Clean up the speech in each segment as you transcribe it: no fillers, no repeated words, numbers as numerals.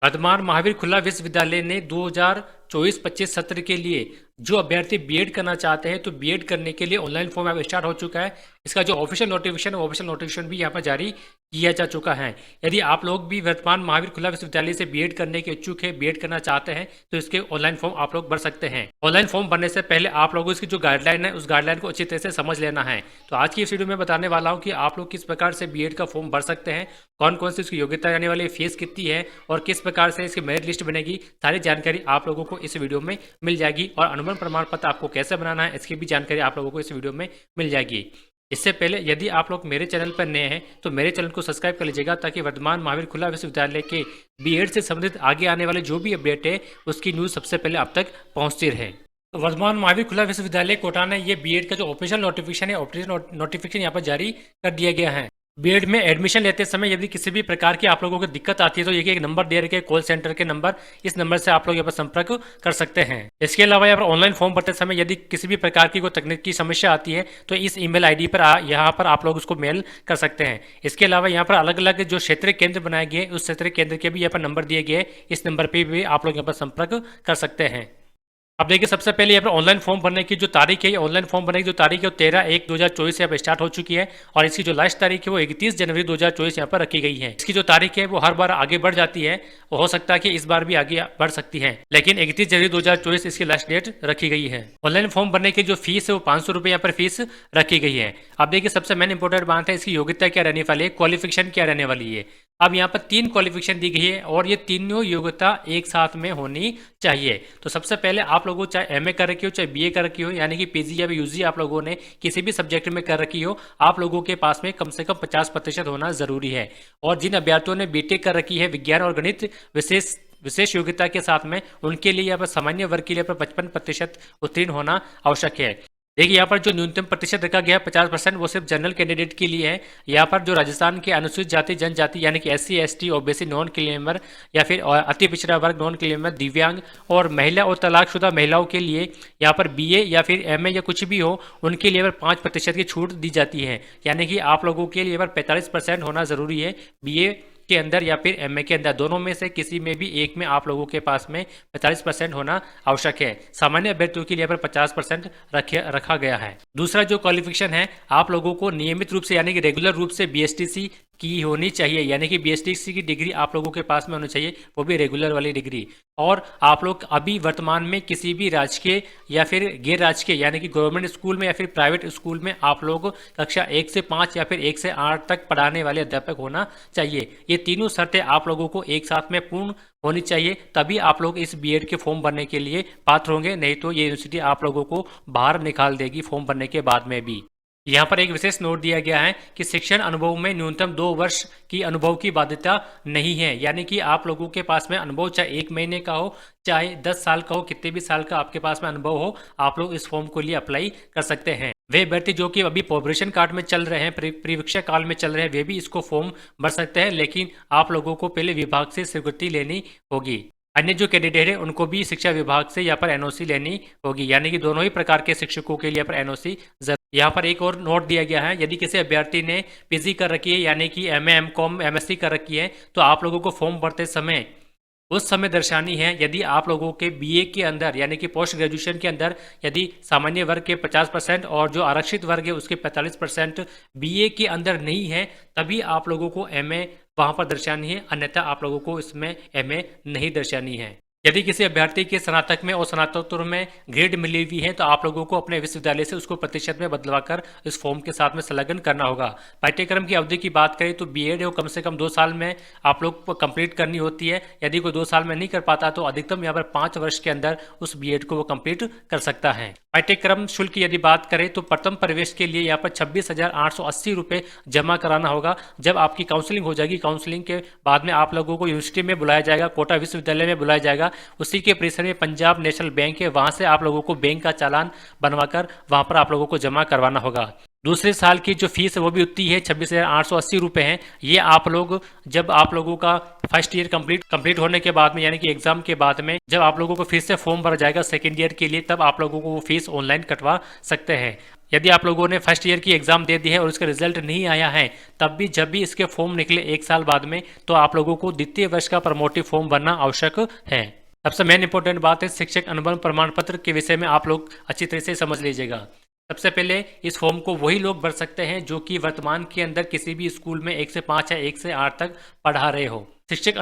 वर्धमान महावीर खुला विश्वविद्यालय ने 2024-25 सत्र के लिए जो अभ्यर्थी बीएड करना चाहते हैं तो बीएड करने के लिए ऑनलाइन फॉर्म अब स्टार्ट हो चुका है। इसका जो ऑफिशियल नोटिफिकेशन है ऑफिशियल नोटिफिकेशन भी यहाँ पर जारी किया जा चुका है। यदि आप लोग भी वर्तमान महावीर खुला विश्वविद्यालय से बीएड करने के इच्छुक है, बीएड करना चाहते हैं तो इसके ऑनलाइन फॉर्म आप लोग भर सकते हैं। ऑनलाइन फॉर्म भरने से पहले आप लोगों इसकी जो गाइडलाइन है उस गाइडलाइन को अच्छी तरह से समझ लेना है। तो आज की इस वीडियो में बताने वाला हूँ कि आप लोग किस प्रकार से बीएड का फॉर्म भर सकते हैं, कौन कौन सी उसकी योग्यता रहने वाली है, फीस कितनी है और किस प्रकार से इसकी मेरिट लिस्ट बनेगी। सारी जानकारी आप लोगों को इस वीडियो में मिल जाएगी और अनुबंध प्रमाण पत्र आपको कैसे बनाना है इसकी भी जानकारी आप लोगों को इस वीडियो में मिल जाएगी। इससे पहले यदि आप लोग मेरे चैनल पर नए हैं तो मेरे चैनल को सब्सक्राइब कर लीजिएगा ताकि वर्तमान महावीर खुला विश्वविद्यालय के बीएड से संबंधित आगे आने वाले जो भी अपडेट है उसकी न्यूज़ सबसे पहले आप तक पहुंचती रहे। तो वर्तमान महावीर खुला विश्वविद्यालय कोटा ने ये बीएड का जो ऑफिशियल नोटिफिकेशन है ऑफिशियल नोटिफिकेशन यहाँ पर जारी कर दिया गया है। बीएड में एडमिशन लेते समय यदि किसी भी प्रकार की आप लोगों को दिक्कत आती है तो ये एक नंबर दे रखे कॉल सेंटर के नंबर, इस नंबर से आप लोग यहाँ पर संपर्क कर सकते हैं। इसके अलावा यहाँ पर ऑनलाइन फॉर्म भरते समय यदि किसी भी प्रकार की कोई तकनीकी समस्या आती है तो इस ईमेल आईडी पर यहाँ पर आप लोग उसको मेल कर सकते हैं। इसके अलावा यहाँ पर अलग अलग जो क्षेत्रीय केंद्र बनाए गए उस क्षेत्रीय केंद्र के भी यहाँ पर नंबर दिए गए, इस नंबर पर भी आप लोग यहाँ पर संपर्क कर सकते हैं। अब देखिए सबसे पहले यहाँ पर ऑनलाइन फॉर्म भरने की जो तारीख है, ऑनलाइन फॉर्म भरने की जो तारीख है वो 13/1/2024 से यहाँ पर स्टार्ट हो चुकी है और इसकी जो लास्ट तारीख है वो 31 जनवरी 2024 यहाँ पर रखी गई है। इसकी जो तारीख है वो हर बार आगे बढ़ जाती है, हो सकता है कि इस बार भी आगे बढ़ सकती है, लेकिन 31 जनवरी 2024 इसकी लास्ट डेट रखी गई है। ऑनलाइन फॉर्म भरने की जो फीस है वो 500 रुपये यहाँ पर फीस रखी गई है। अब देखिए सबसे मेन इंपॉर्टेंट बात है इसकी योग्यता क्या रहने वाली है, क्वालिफिकेशन क्या रहने वाली है। अब यहाँ पर 3 क्वालिफिकेशन दी गई है और ये तीनों योग्यता एक साथ में होनी चाहिए। तो सबसे पहले आप लोगों चाहे एमए कर रखी हो चाहे बीए कर रखी हो, यानी कि पीजी या यूजी आप लोगों ने किसी भी सब्जेक्ट में कर रखी हो, आप लोगों के पास में कम से कम 50% होना जरूरी है। और जिन अभ्यर्थियों ने बीटेक कर रखी है विज्ञान और गणित विशेष योग्यता के साथ में, उनके लिए यहाँ पर सामान्य वर्ग के लिए 55% उत्तीर्ण होना आवश्यक है। देखिए यहाँ पर जो न्यूनतम प्रतिशत रखा गया है 50%, वो सिर्फ जनरल कैंडिडेट के लिए है। यहाँ पर जो राजस्थान के अनुसूचित जाति जनजाति यानी कि SC ST OBC non claimer या फिर अति पिछड़ा वर्ग नॉन क्लेमर, दिव्यांग और महिला और तलाकशुदा महिलाओं के लिए यहाँ पर बीए या फिर एमए या कुछ भी हो उनके लिए 5% की छूट दी जाती है। यानी कि आप लोगों के लिए 45% होना ज़रूरी है बीए के अंदर या फिर एमए के अंदर, दोनों में से किसी में भी एक में आप लोगों के पास में 45% होना आवश्यक है। सामान्य अभ्यर्थियों के लिए पर 50% रखा गया है। दूसरा जो क्वालिफिकेशन है, आप लोगों को नियमित रूप से यानी कि रेगुलर रूप से बीएसटीसी की होनी चाहिए, यानी कि बीएसटीसी की डिग्री आप लोगों के पास में होनी चाहिए, वो भी रेगुलर वाली डिग्री। और आप लोग अभी वर्तमान में किसी भी राजकीय या फिर गैर राजकीय यानी कि गवर्नमेंट स्कूल में या फिर प्राइवेट स्कूल में आप लोग कक्षा 1 से 5 या फिर 1 से 8 तक पढ़ाने वाले अध्यापक होना चाहिए। ये तीनों शर्तें आप लोगों को एक साथ में पूर्ण होनी चाहिए, तभी आप लोग इस बीएड के फॉर्म भरने के लिए पात्र होंगे, नहीं तो ये यूनिवर्सिटी आप लोगों को बाहर निकाल देगी फॉर्म भरने के बाद में भी। यहाँ पर एक विशेष नोट दिया गया है कि शिक्षण अनुभव में न्यूनतम 2 वर्ष की अनुभव की बाध्यता नहीं है, यानी कि आप लोगों के पास में अनुभव चाहे 1 महीने का हो चाहे 10 साल का हो, कितने भी साल का आपके पास में अनुभव हो, आप लोग इस फॉर्म के लिए अप्लाई कर सकते हैं। वे अभ्यर्थी जो कि अभी प्रोबेशन काल में चल रहे हैं, परीक्षा काल में चल रहे हैं, वे भी इसको फॉर्म भर सकते हैं, लेकिन आप लोगों को पहले विभाग से स्वीकृति लेनी होगी। अन्य जो कैंडिडेट है उनको भी शिक्षा विभाग से यहाँ पर एनओसी लेनी होगी, यानी कि दोनों ही प्रकार के शिक्षकों के लिए यहाँ पर एनओसी जरूर। यहाँ पर एक और नोट दिया गया है, यदि किसी अभ्यर्थी ने पीजी कर रखी है यानी कि एमए एमकॉम एमएससी कर रखी है तो आप लोगों को फॉर्म भरते समय उस समय दर्शानी है यदि आप लोगों के बीए के अंदर यानी कि पोस्ट ग्रेजुएशन के अंदर यदि सामान्य वर्ग के 50% और जो आरक्षित वर्ग है उसके 45% बीए के अंदर नहीं है, तभी आप लोगों को एमए वहां पर दर्शानी है, अन्यथा आप लोगों को इसमें एमए नहीं दर्शानी है। यदि किसी अभ्यर्थी के स्नातक में और स्नातकोत्तर में ग्रेड मिली हुई है तो आप लोगों को अपने विश्वविद्यालय से उसको प्रतिशत में बदलवाकर इस फॉर्म के साथ में संलग्न करना होगा। पाठ्यक्रम की अवधि की बात करें तो बीएड है वो कम से कम 2 साल में आप लोग को कंप्लीट करनी होती है। यदि कोई 2 साल में नहीं कर पाता तो अधिकतम यहाँ पर 5 वर्ष के अंदर उस बीएड को वो कंप्लीट कर सकता है। पाठ्यक्रम शुल्क की यदि बात करें तो प्रथम प्रवेश के लिए यहाँ पर 26,880 रुपये जमा कराना होगा। जब आपकी काउंसलिंग हो जाएगी, काउंसलिंग के बाद में आप लोगों को यूनिवर्सिटी में बुलाया जाएगा, कोटा विश्वविद्यालय में बुलाया जाएगा, उसी के परिसर में पंजाब नेशनल बैंक है, वहां से आप लोगों को बैंक का चालान बनवाकर वहां पर आप लोगों को जमा करवाना होगा। दूसरे साल की जो फीस है वो भी उतनी है, 26,880 रुपये है। ये आप लोग जब आप लोगों का फर्स्ट ईयर कंप्लीट होने के बाद में, यानी कि एग्जाम के बाद में जब आप लोगों को फिर से फॉर्म भरा जाएगा सेकेंड ईयर के लिए, तब आप लोगों को वो फीस ऑनलाइन कटवा सकते हैं। यदि आप लोगों ने फर्स्ट ईयर की एग्जाम दे दी है और उसका रिजल्ट नहीं आया है, तब भी जब भी इसके फॉर्म निकले एक साल बाद में, तो आप लोगों को द्वितीय वर्ष का प्रमोटिव फॉर्म भरना आवश्यक है। सबसे मेन इंपॉर्टेंट बात है शिक्षक अनुभव प्रमाण पत्र के विषय में आप लोग अच्छी तरह से समझ लीजिएगा। सबसे पहले इस फॉर्म को वही लोग भर सकते हैं जो कि वर्तमान के अंदर किसी भी स्कूल में 1 से 5 या 1 से 8 तक पढ़ा रहे हो। शिक्षक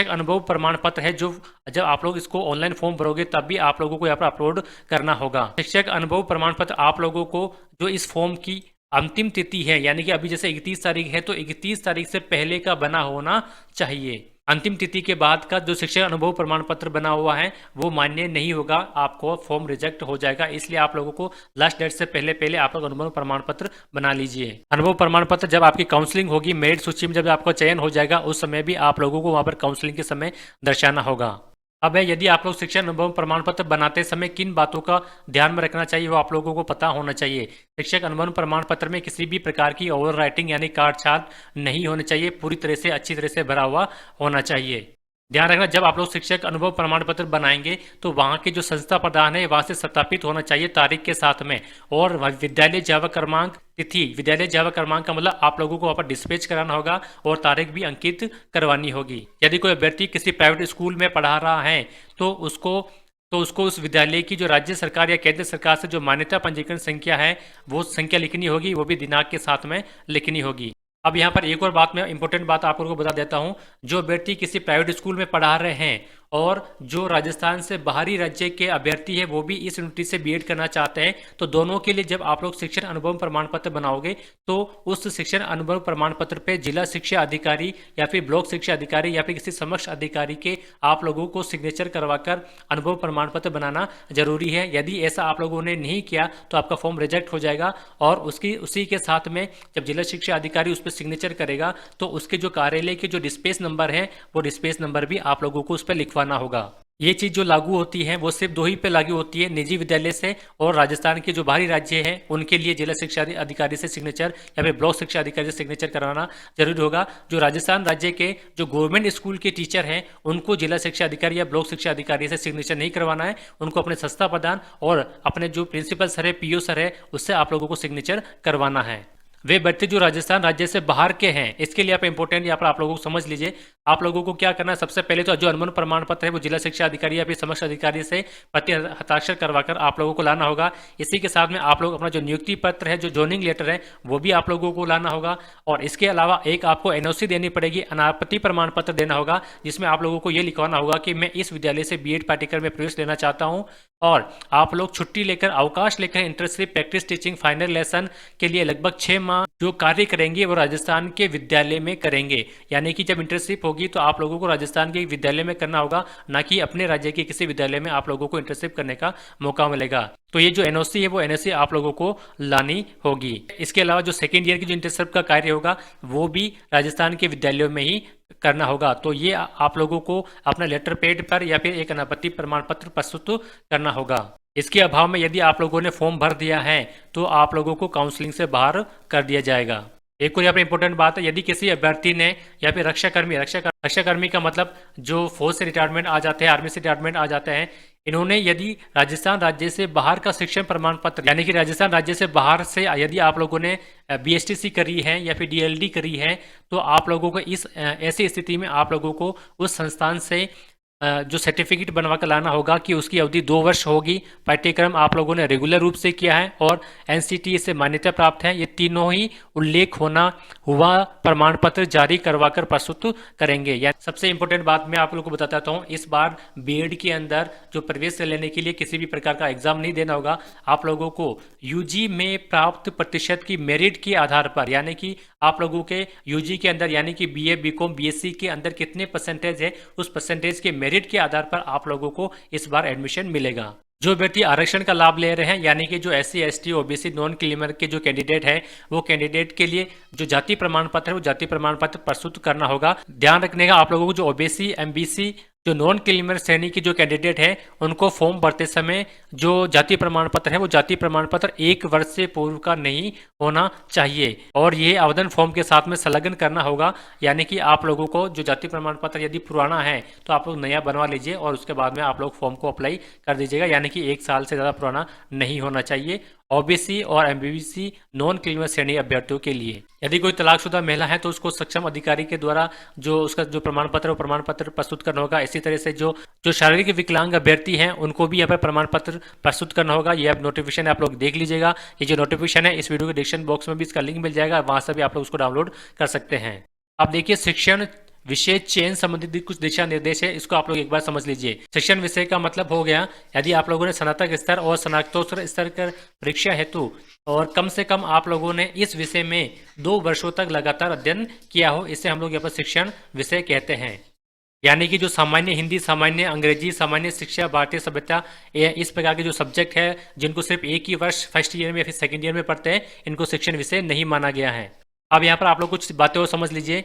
अनुभव प्रमाण पत्र है जो जब आप लोग इसको ऑनलाइन फॉर्म भरोगे तब भी आप लोगों को यहाँ पर अपलोड करना होगा। शिक्षक अनुभव प्रमाण पत्र आप लोगों को जो इस फॉर्म की अंतिम तिथि है, यानी कि अभी जैसे 31 तारीख है तो 31 तारीख से पहले का बना होना चाहिए। अंतिम तिथि के बाद का जो शिक्षक अनुभव प्रमाण पत्र बना हुआ है वो मान्य नहीं होगा, आपको फॉर्म रिजेक्ट हो जाएगा। इसलिए आप लोगों को लास्ट डेट से पहले पहले आप लोग अनुभव प्रमाण पत्र बना लीजिए। अनुभव प्रमाण पत्र जब आपकी काउंसलिंग होगी, मेरिट सूची में जब आपका चयन हो जाएगा, उस समय भी आप लोगों को वहां पर काउंसलिंग के समय दर्शाना होगा। अब है, यदि आप लोग शिक्षण अनुभव प्रमाण पत्र बनाते समय किन बातों का ध्यान में रखना चाहिए वो आप लोगों को पता होना चाहिए। शिक्षक अनुभव प्रमाण पत्र में किसी भी प्रकार की ओवर राइटिंग यानी काट छाट नहीं होनी चाहिए, पूरी तरह से अच्छी तरह से भरा हुआ होना चाहिए। ध्यान रखना, जब आप लोग शिक्षक अनुभव प्रमाण पत्र बनाएंगे तो वहाँ के जो संस्था प्रधान है वहाँ से सत्यापित होना चाहिए तारीख के साथ में, और विद्यालय जावक क्रमांक तिथि, विद्यालय जावक क्रमांक का मतलब आप लोगों को वहाँ पर डिस्पैच कराना होगा और तारीख भी अंकित करवानी होगी। यदि कोई अभ्यर्थी किसी प्राइवेट स्कूल में पढ़ा रहा है तो उसको उस विद्यालय की जो राज्य सरकार या केंद्र सरकार से जो मान्यता पंजीकरण संख्या है वो संख्या लिखनी होगी, वो भी दिनांक के साथ में लिखनी होगी। अब यहाँ पर एक और बात, मैं इंपॉर्टेंट बात आप लोगों को बता देता हूँ। जो अभ्यर्थी किसी प्राइवेट स्कूल में पढ़ा रहे हैं और जो राजस्थान से बाहरी राज्य के अभ्यर्थी है वो भी इस यूनिवर्सिटी से बीएड करना चाहते हैं, तो दोनों के लिए जब आप लोग शिक्षण अनुभव प्रमाण पत्र बनाओगे तो उस शिक्षण अनुभव प्रमाण पत्र पे जिला शिक्षा अधिकारी या फिर ब्लॉक शिक्षा अधिकारी या फिर किसी समक्ष अधिकारी के आप लोगों को सिग्नेचर करवाकर अनुभव प्रमाण पत्र बनाना जरूरी है। यदि ऐसा आप लोगों ने नहीं किया तो आपका फॉर्म रिजेक्ट हो जाएगा, और उसी के साथ में जब जिला शिक्षा अधिकारी उस पर सिग्नेचर करेगा तो उसके जो कार्यालय के जो डिस्पेच नंबर है वो डिस्पेच नंबर भी आप लोगों को उस पर लिखवाना होगा। ये चीज जो लागू होती है वो सिर्फ 2 ही पे लागू होती है, निजी विद्यालय से और राजस्थान के जो बाहरी राज्य हैं उनके लिए जिला शिक्षा अधिकारी से सिग्नेचर या फिर ब्लॉक शिक्षा अधिकारी से सिग्नेचर कराना जरूरी होगा। जो राजस्थान राज्य के जो गवर्नमेंट स्कूल के टीचर हैं उनको जिला शिक्षा अधिकारी या ब्लॉक शिक्षा अधिकारी से सिग्नेचर नहीं करवाना है, उनको अपने संस्था प्रधान और अपने जो प्रिंसिपल सर है, पीओ सर है, उससे आप लोगों को सिग्नेचर करवाना है। वे व्यक्ति जो राजस्थान राज्य से बाहर के हैं, इसके लिए आप इंपॉर्टेंट यहाँ पर आप लोगों को समझ लीजिए। आप लोगों को क्या करना है, सबसे पहले तो जो अनुबंध प्रमाण पत्र है वो जिला शिक्षा अधिकारी या फिर समक्ष अधिकारी से प्रति हस्ताक्षर करवाकर आप लोगों को लाना होगा। इसी के साथ में आप लोग अपना जो नियुक्ति पत्र है, जो जॉइनिंग लेटर है, वो भी आप लोगों को लाना होगा। और इसके अलावा एक आपको एनओसी देनी पड़ेगी, अनापत्ति प्रमाण पत्र देना होगा, जिसमें आप लोगों को ये लिखवाना होगा कि मैं इस विद्यालय से बीएड पाठ्यक्रम में प्रवेश लेना चाहता हूँ, और आप लोग छुट्टी लेकर, अवकाश लेकर internship, practice teaching, final lesson के लिए लगभग 6 माह जो कार्य करेंगे वो राजस्थान के विद्यालय में करेंगे। यानी कि जब इंटर्नशिप होगी तो आप लोगों को राजस्थान के विद्यालय में करना होगा, ना कि अपने राज्य के किसी विद्यालय में आप लोगों को इंटर्नशिप करने का मौका मिलेगा। तो ये जो एनओसी है वो एनओसी आप लोगों को लानी होगी। इसके अलावा जो सेकेंड ईयर की जो इंटर्नशिप का कार्य होगा वो भी राजस्थान के विद्यालयों में ही करना होगा। तो ये आप लोगों को अपना लेटर पैड पर या फिर एक अनापत्ति प्रमाण पत्र प्रस्तुत करना होगा। इसके अभाव में यदि आप लोगों ने फॉर्म भर दिया है तो आप लोगों को काउंसलिंग से बाहर कर दिया जाएगा। एक और यहाँ पे इंपॉर्टेंट बात है, यदि किसी अभ्यर्थी ने या फिर रक्षाकर्मी का मतलब जो फौज से रिटायरमेंट आ जाते हैं, आर्मी से रिटायरमेंट आ जाते हैं, इन्होंने यदि राजस्थान राज्य से बाहर का शिक्षण प्रमाण पत्र, यानी कि राजस्थान राज्य से बाहर से यदि आप लोगों ने बीएसटीसी करी है या फिर डीएलडी करी है, तो आप लोगों को ऐसी स्थिति में आप लोगों को उस संस्थान से जो सर्टिफिकेट बनवा कर लाना होगा कि उसकी अवधि 2 वर्ष होगी, पाठ्यक्रम आप लोगों ने रेगुलर रूप से किया है और एनसीटीई से मान्यता प्राप्त है। ये तीनों ही उल्लेख हुआ प्रमाण पत्र जारी करवाकर प्रस्तुत करेंगे। या सबसे इंपॉर्टेंट बात मैं आप लोगों को बताता हूँ, इस बार बीएड के अंदर जो प्रवेश लेने के लिए किसी भी प्रकार का एग्जाम नहीं देना होगा। आप लोगों को यूजी में प्राप्त प्रतिशत की मेरिट के आधार पर, यानी कि आप लोगों के यूजी के अंदर यानी कि बीए, बीकॉम, बीएससी के अंदर कितने परसेंटेज है, उस परसेंटेज के मेरिट के आधार पर आप लोगों को इस बार एडमिशन मिलेगा। जो व्यक्ति आरक्षण का लाभ ले रहे हैं, यानी कि जो एससी, एसटी, ओबीसी, नॉन क्रीमिनल के जो कैंडिडेट है, वो कैंडिडेट के लिए जो जाति प्रमाण पत्र है वो जाति प्रमाण पत्र प्रस्तुत करना होगा। ध्यान रखने का आप लोगों को जो ओबीसी, एमबीसी जो नॉन क्रीमिनल श्रेणी की जो कैंडिडेट है उनको फॉर्म भरते समय जो जाति प्रमाण पत्र है वो जाति प्रमाण पत्र 1 वर्ष से पूर्व का नहीं होना चाहिए और ये आवेदन फॉर्म के साथ में संलग्न करना होगा। यानी कि आप लोगों को जो जाति प्रमाण पत्र यदि पुराना है तो आप लोग नया बनवा लीजिए और उसके बाद में आप लोग फॉर्म को अप्लाई कर दीजिएगा। यानी कि 1 साल से ज़्यादा पुराना नहीं होना चाहिए ओबीसी और एमबीसी नॉन क्रीमिनल श्रेणी अभ्यर्थियों के लिए। यदि कोई तलाकशुदा महिला है तो उसको सक्षम अधिकारी के द्वारा जो उसका जो प्रमाण पत्र प्रस्तुत करना होगा। इसी तरह से जो शारीरिक विकलांग अभ्यर्थी हैं उनको भी यहाँ पर प्रमाण पत्र प्रस्तुत करना होगा। ये आप नोटिफिकेशन आप लोग देख लीजिएगा। ये जो नोटिफिकेशन है इस वीडियो के डिस्क्रिप्शन बॉक्स में भी इसका लिंक मिल जाएगा, वहां से भी आप लोग उसको डाउनलोड कर सकते हैं। आप देखिए शिक्षण विषय चयन संबंधित कुछ दिशा निर्देश है, इसको आप लोग एक बार समझ लीजिए। शिक्षण विषय का मतलब हो गया यदि आप लोगों ने स्नातक स्तर और स्नातकोत्तर स्तर कर परीक्षा हेतु और कम से कम आप लोगों ने इस विषय में 2 वर्षों तक लगातार अध्ययन किया हो, इसे हम लोग यहाँ पर शिक्षण विषय कहते हैं। यानी कि जो सामान्य हिंदी, सामान्य अंग्रेजी, सामान्य शिक्षा, भारतीय सभ्यता, इस प्रकार के जो सब्जेक्ट है जिनको सिर्फ एक ही वर्ष फर्स्ट ईयर में या फिर सेकेंड ईयर में पढ़ते हैं, इनको शिक्षण विषय नहीं माना गया है। अब यहाँ पर आप लोग कुछ बातें और समझ लीजिए।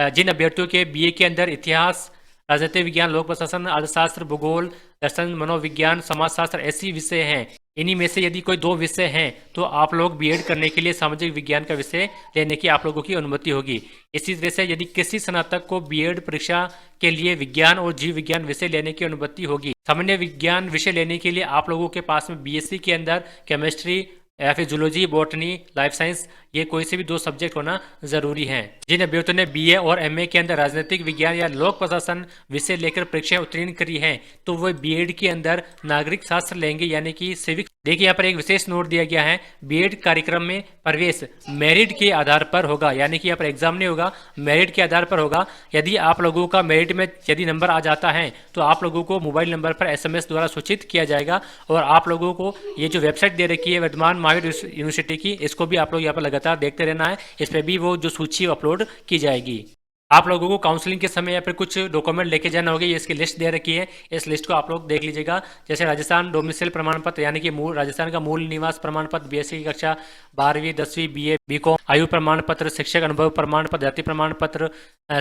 जिन अभ्यर्थियों के बीए के अंदर इतिहास, राजनीतिक विज्ञान, लोक प्रशासन, अर्थशास्त्र, भूगोल, दर्शन, मनोविज्ञान, समाजशास्त्र ऐसी विषय हैं, इन्हीं में से यदि कोई 2 विषय हैं तो आप लोग बीएड करने के लिए सामाजिक विज्ञान का विषय लेने की आप लोगों की अनुमति होगी। इसी तरह से यदि किसी स्नातक को बीएड परीक्षा के लिए विज्ञान और जीव विज्ञान विषय लेने की अनुमति होगी। सामान्य विज्ञान विषय लेने के लिए आप लोगों के पास में बीएससी के अंदर केमिस्ट्री या फिर जूलॉजी, बॉटनी, लाइफ साइंस, ये कोई से भी 2 सब्जेक्ट होना जरूरी है। जिन अभ्यर्थियों ने बीए और एमए के अंदर राजनीतिक विज्ञान या लोक प्रशासन विषय लेकर परीक्षाएं उत्तीर्ण करी हैं तो वो बीएड के अंदर नागरिक शास्त्र लेंगे, यानी कि सिविक। देखिए यहाँ पर एक विशेष नोट दिया गया है, बीएड कार्यक्रम में प्रवेश मेरिट के आधार पर होगा। यानी कि यहाँ पर एग्जाम नहीं होगा, मेरिट के आधार पर होगा। यदि आप लोगों का मेरिट में यदि नंबर आ जाता है तो आप लोगों को मोबाइल नंबर पर एसएमएस द्वारा सूचित किया जाएगा और आप लोगों को ये जो वेबसाइट दे रखी है वर्धमान महावीर यूनिवर्सिटी की, इसको भी आप लोग यहाँ पर लगातार देखते रहना है। इस पर भी वो जो सूची अपलोड की जाएगी। आप लोगों को काउंसलिंग के समय या फिर कुछ डॉक्यूमेंट लेके जाना होगा, ये इसकी लिस्ट दे रखी है, इस लिस्ट को आप लोग देख लीजिएगा। जैसे राजस्थान डोमिसाइल प्रमाण पत्र, यानी कि मूल राजस्थान का मूल निवास प्रमाण पत्र, बीएससी की कक्षा 12वीं 10वीं, बीए बीकॉम, आयु प्रमाण पत्र, शिक्षक अनुभव प्रमाण पत्र, जाति प्रमाण पत्र,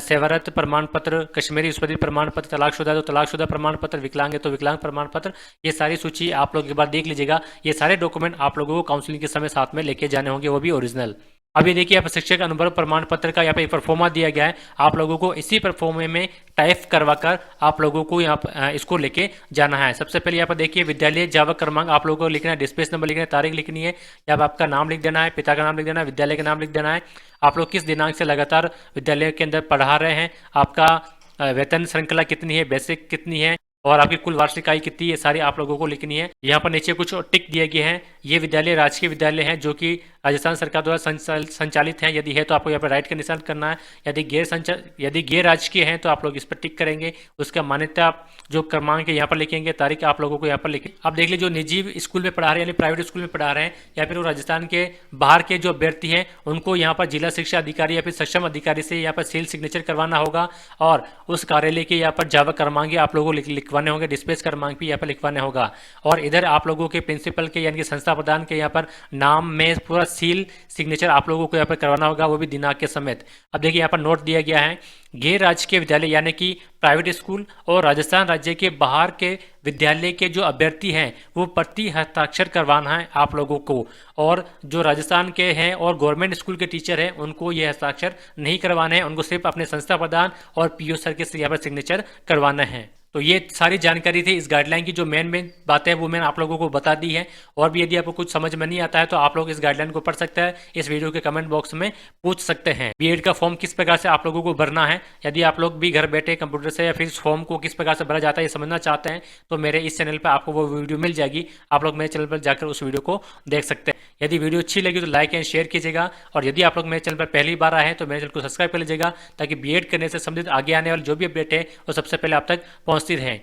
सेवारत प्रमाण पत्र, कश्मीरी विश्वविद्यालय प्रमाण पत्र, तलाकशुदा तो तलाकशुदा प्रमाण पत्र, विकलांग है तो विकलांग प्रमाण पत्र, ये सारी सूची आप लोग एक बार देख लीजिएगा। ये सारे डॉक्यूमेंट आप लोगों को काउंसलिंग के समय साथ में लेके जाने होंगे, वो भी ओरिजिनल। अभी देखिए यहाँ पर शिक्षक अनुभव प्रमाण पत्र का यहाँ पे परफॉर्मा दिया गया है। आप लोगों को इसी परफॉर्मे में टाइप करवाकर आप लोगों को यहाँ पर इसको लेके जाना है। सबसे पहले यहाँ पर देखिए विद्यालय जावक क्रमांक आप लोगों को लिखना है, डिस्प्लेस नंबर लिखना है, तारीख लिखनी है, यहाँ पर आपका नाम लिख देना है, पिता का नाम लिख देना है, विद्यालय का नाम लिख देना है, आप लोग किस दिनांक से लगातार विद्यालय के अंदर पढ़ा रहे हैं, आपका वेतन श्रृंखला कितनी है, बेसिक कितनी है और आपकी कुल वार्षिक आय कितनी है, सारी आप लोगों को लिखनी है। यहाँ पर नीचे कुछ टिक दिए गए हैं। ये विद्यालय राजकीय विद्यालय हैं जो कि राजस्थान सरकार द्वारा संचालित हैं। यदि है तो आपको यहाँ पर राइट का निशान करना है। यदि गैर राजकीय हैं तो आप लोग इस पर टिक करेंगे। उसका मान्यता जो क्रमांक है यहाँ पर लिखेंगे, तारीख आप लोगों को यहाँ पर लिखें। आप देख लीजिए जो निजी स्कूल में पढ़ा रहे हैं यानी प्राइवेट स्कूल में पढ़ा रहे हैं या फिर वो राजस्थान के बाहर के जो अभ्यर्थी हैं उनको यहाँ पर जिला शिक्षा अधिकारी या फिर सक्षम अधिकारी से यहाँ पर सील सिग्नेचर करवाना होगा और उस कार्यालय के यहाँ पर जावक क्रमांक आप लोगों को लिखवाने होंगे, डिस्प्लेस क्रमांक भी यहाँ पर लिखवाने होगा और इधर आप लोगों के प्रिंसिपल के यानी कि संस्था प्रधान के यहाँ पर नाम में पूरा सील सिग्नेचर आप लोगों को यहाँ पर करवाना होगा, वो भी दिनांक के समेत। अब देखिए यहाँ पर नोट दिया गया है, गैर राजकीय विद्यालय यानी कि प्राइवेट स्कूल और राजस्थान राज्य के बाहर के विद्यालय के जो अभ्यर्थी हैं वो प्रति हस्ताक्षर करवाना है आप लोगों को, और जो राजस्थान के हैं और गवर्नमेंट स्कूल के टीचर हैं उनको ये हस्ताक्षर नहीं करवाना है, उनको सिर्फ अपने संस्था प्रधान और पीओ सर के यहाँ पर सिग्नेचर करवाना है। तो ये सारी जानकारी थी इस गाइडलाइन की, जो मेन बातें हैं वो मैंने आप लोगों को बता दी है। और भी यदि आपको कुछ समझ में नहीं आता है तो आप लोग इस गाइडलाइन को पढ़ सकते हैं, इस वीडियो के कमेंट बॉक्स में पूछ सकते हैं। बीएड का फॉर्म किस प्रकार से आप लोगों को भरना है, यदि आप लोग भी घर बैठे कंप्यूटर से या फिर इस फॉर्म को किस प्रकार से भरा जाता है ये समझना चाहते हैं तो मेरे इस चैनल पर आपको वो वीडियो मिल जाएगी, आप लोग मेरे चैनल पर जाकर उस वीडियो को देख सकते हैं। यदि वीडियो अच्छी लगी तो लाइक एंड शेयर कीजिएगा, और यदि आप लोग मेरे चैनल पर पहली बार आए हैं तो मेरे चैनल को सब्सक्राइब कर लीजिएगा ताकि बीएड करने से संबंधित आगे आने वाले जो भी अपडेट है वो सबसे पहले आप तक पहुँचती रहे।